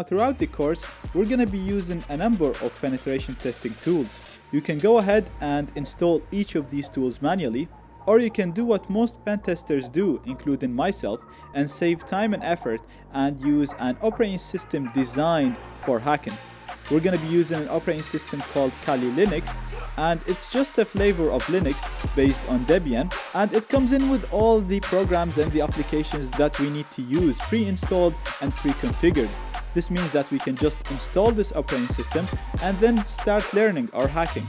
Now throughout the course, we're going to be using a number of penetration testing tools. You can go ahead and install each of these tools manually, or you can do what most pen testers do, including myself, and save time and effort and use an operating system designed for hacking. We're going to be using an operating system called Kali Linux, and it's just a flavor of Linux based on Debian, and it comes in with all the programs and the applications that we need to use pre-installed and pre-configured. This means that we can just install this operating system and then start learning or hacking.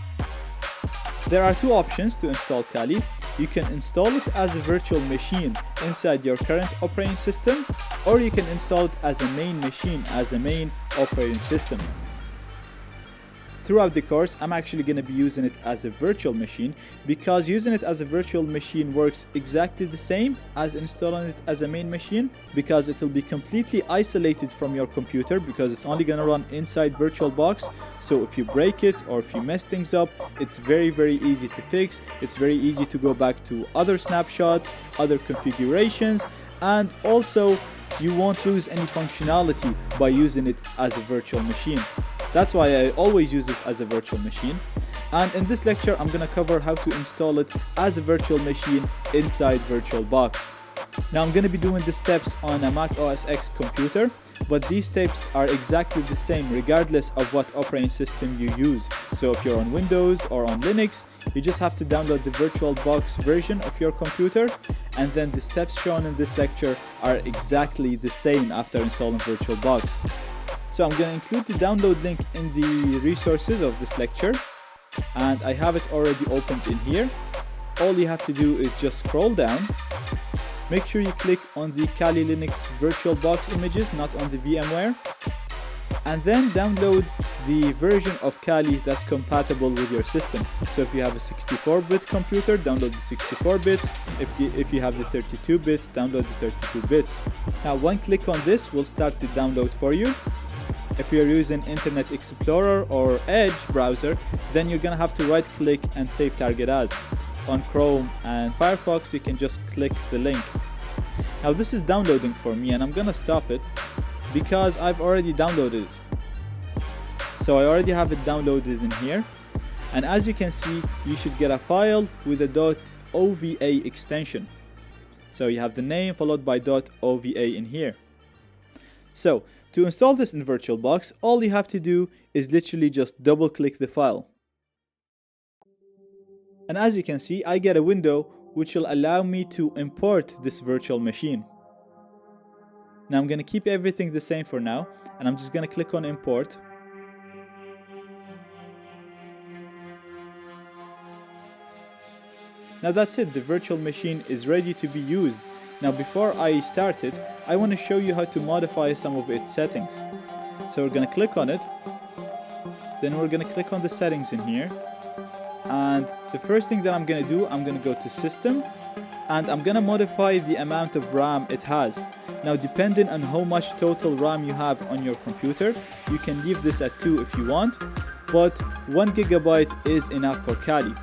There are two options to install Kali. You can install it as a virtual machine inside your current operating system, or you can install it as a main machine, as a main operating system. Throughout the course, I'm actually going to be using it as a virtual machine, because using it as a virtual machine works exactly the same as installing it as a main machine, because it will be completely isolated from your computer, because it's only going to run inside VirtualBox. So if you break it or if you mess things up, it's very easy to fix. It's very easy to go back to other snapshots, other configurations, and also you won't lose any functionality by using it as a virtual machine. That's why I always use it as a virtual machine. And in this lecture, I'm going to cover how to install it as a virtual machine inside VirtualBox. Now I'm going to be doing the steps on a Mac OS X computer, but these steps are exactly the same regardless of what operating system you use. So if you're on Windows or on Linux, you just have to download the VirtualBox version of your computer, and then the steps shown in this lecture are exactly the same after installing VirtualBox. So I'm going to include the download link in the resources of this lecture, and I have it already opened in here. All you have to do is just scroll down, make sure you click on the Kali Linux VirtualBox images, not on the VMware, and then download the version of Kali that's compatible with your system. So if you have a 64-bit computer, download the 64 bits. If you have the 32 bits, download the 32 bits. Now one click on this will start the download for you. If you're using Internet Explorer or Edge browser, then you're gonna have to right click and save target as. On Chrome and Firefox, you can just click the link. Now this is downloading for me, and I'm gonna stop it because I've already downloaded it. So I already have it downloaded in here, and as you can see, you should get a file with a .ova extension. So you have the name followed by .ova in here. So to install this in VirtualBox, all you have to do is literally just double click the file. And as you can see, I get a window which will allow me to import this virtual machine. Now I'm going to keep everything the same for now, and I'm just going to click on import. Now that's it, the virtual machine is ready to be used. Now before I start it, I want to show you how to modify some of its settings. So we're going to click on it, then we're going to click on the settings in here, and the first thing that I'm going to do, I'm going to go to System, and I'm going to modify the amount of RAM it has. Now depending on how much total RAM you have on your computer, you can leave this at 2 if you want, but 1 GB is enough for Kali.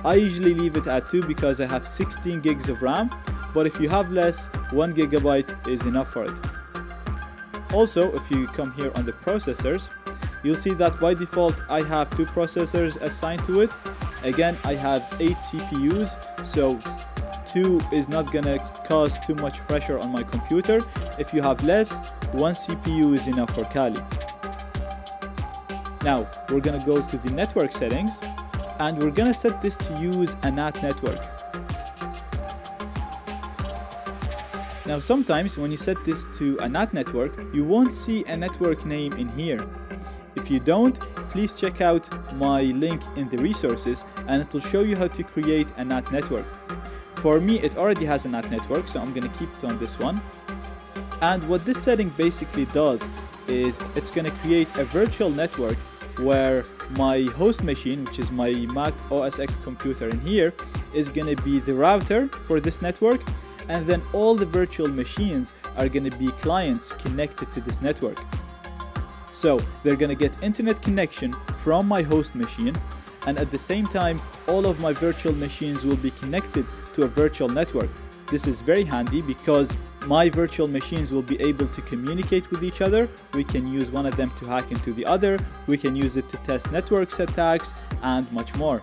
I usually leave it at 2 because I have 16 gigs of RAM, but if you have less, 1 GB is enough for it. Also, if you come here on the processors, you'll see that by default I have 2 processors assigned to it. Again, I have 8 CPUs, so 2 is not gonna cause too much pressure on my computer. If you have less, 1 CPU is enough for Kali. Now, we're gonna go to the network settings, and we're gonna set this to use a NAT network. Now sometimes when you set this to a NAT network, you won't see a network name in here. If you don't, please check out my link in the resources, and it will show you how to create a NAT network. For me, it already has a NAT network, so I'm gonna keep it on this one. And what this setting basically does is it's gonna create a virtual network where my host machine, which is my Mac OS X computer in here, is gonna be the router for this network, and then all the virtual machines are gonna be clients connected to this network. So they're gonna get internet connection from my host machine, and at the same time, all of my virtual machines will be connected to a virtual network. This is very handy because my virtual machines will be able to communicate with each other. We can use one of them to hack into the other. We can use it to test networks attacks and much more.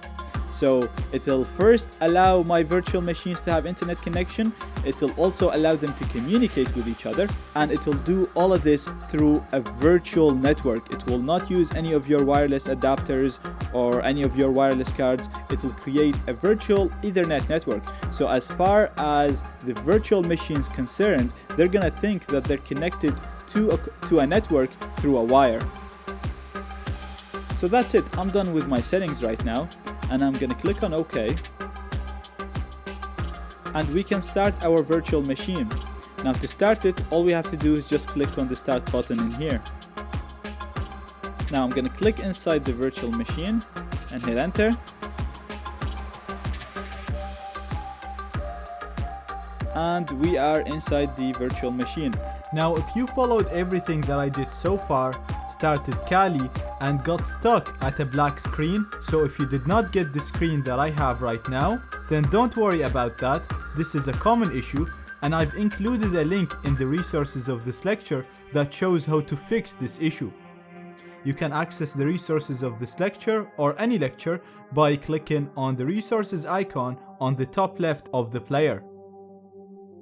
So it'll first allow my virtual machines to have internet connection. It'll also allow them to communicate with each other, and it'll do all of this through a virtual network. It will not use any of your wireless adapters or any of your wireless cards. It'll create a virtual Ethernet network. So as far as the virtual machines concerned, they're gonna think that they're connected to a network through a wire. So that's it. I'm done with my settings right now, and I'm gonna click on OK, and we can start our virtual machine. Now to start it, all we have to do is just click on the start button in here. Now I'm gonna click inside the virtual machine and hit enter. And we are inside the virtual machine. Now if you followed everything that I did so far, started Kali and got stuck at a black screen, so if you did not get the screen that I have right now, then don't worry about that. This is a common issue, and I've included a link in the resources of this lecture that shows how to fix this issue. You can access the resources of this lecture or any lecture by clicking on the resources icon on the top left of the player.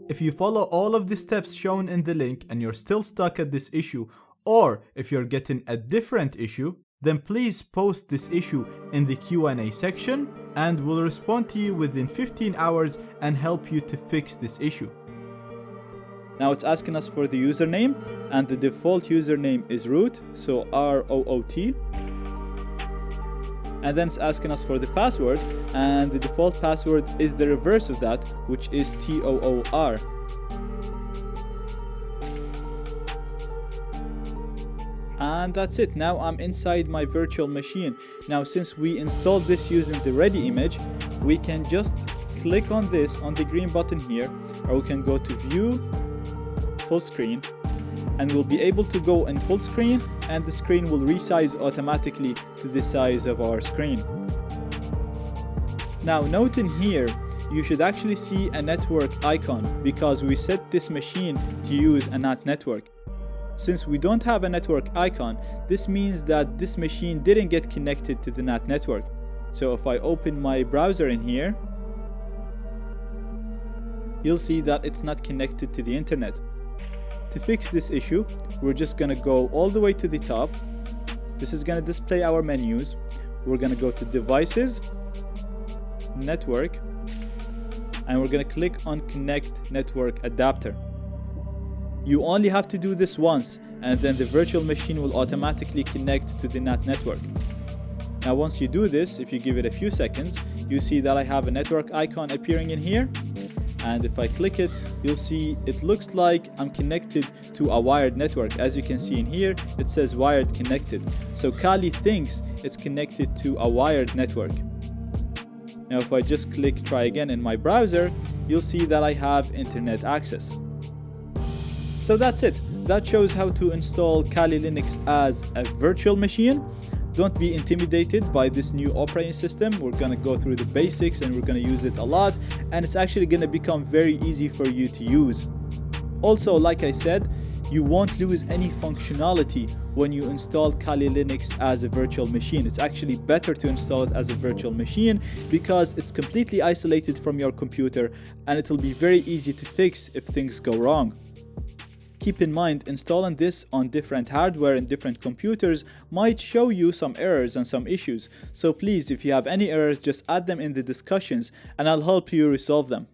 If you follow all of the steps shown in the link and you're still stuck at this issue, or if you're getting a different issue, then please post this issue in the Q&A section, and we'll respond to you within 15 hours and help you to fix this issue. Now it's asking us for the username, and the default username is root, so ROOT. And then it's asking us for the password, and the default password is the reverse of that, which is TOOR. And that's it. Now I'm inside my virtual machine. Now since we installed this using the ready image, we can just click on this on the green button here, or we can go to view full screen, and we'll be able to go in full screen, and the screen will resize automatically to the size of our screen. Now note in here, you should actually see a network icon because we set this machine to use a NAT network. Since we don't have a network icon, this means that this machine didn't get connected to the NAT network. So if I open my browser in here, you'll see that it's not connected to the internet. To fix this issue, we're just gonna go all the way to the top. This is gonna display our menus. We're gonna go to Devices, Network, and we're gonna click on Connect Network Adapter. You only have to do this once, and then the virtual machine will automatically connect to the NAT network. Now once you do this, if you give it a few seconds, you see that I have a network icon appearing in here. And if I click it, you'll see it looks like I'm connected to a wired network. As you can see in here, it says wired connected. So Kali thinks it's connected to a wired network. Now if I just click try again in my browser, you'll see that I have internet access. So that's it. That shows how to install Kali Linux as a virtual machine. Don't be intimidated by this new operating system. We're gonna go through the basics and we're gonna use it a lot, and it's actually gonna become very easy for you to use. Also, like I said, you won't lose any functionality when you install Kali Linux as a virtual machine. It's actually better to install it as a virtual machine because it's completely isolated from your computer, and it'll be very easy to fix if things go wrong. Keep in mind, installing this on different hardware and different computers might show you some errors and some issues. So please, if you have any errors, just add them in the discussions and I'll help you resolve them.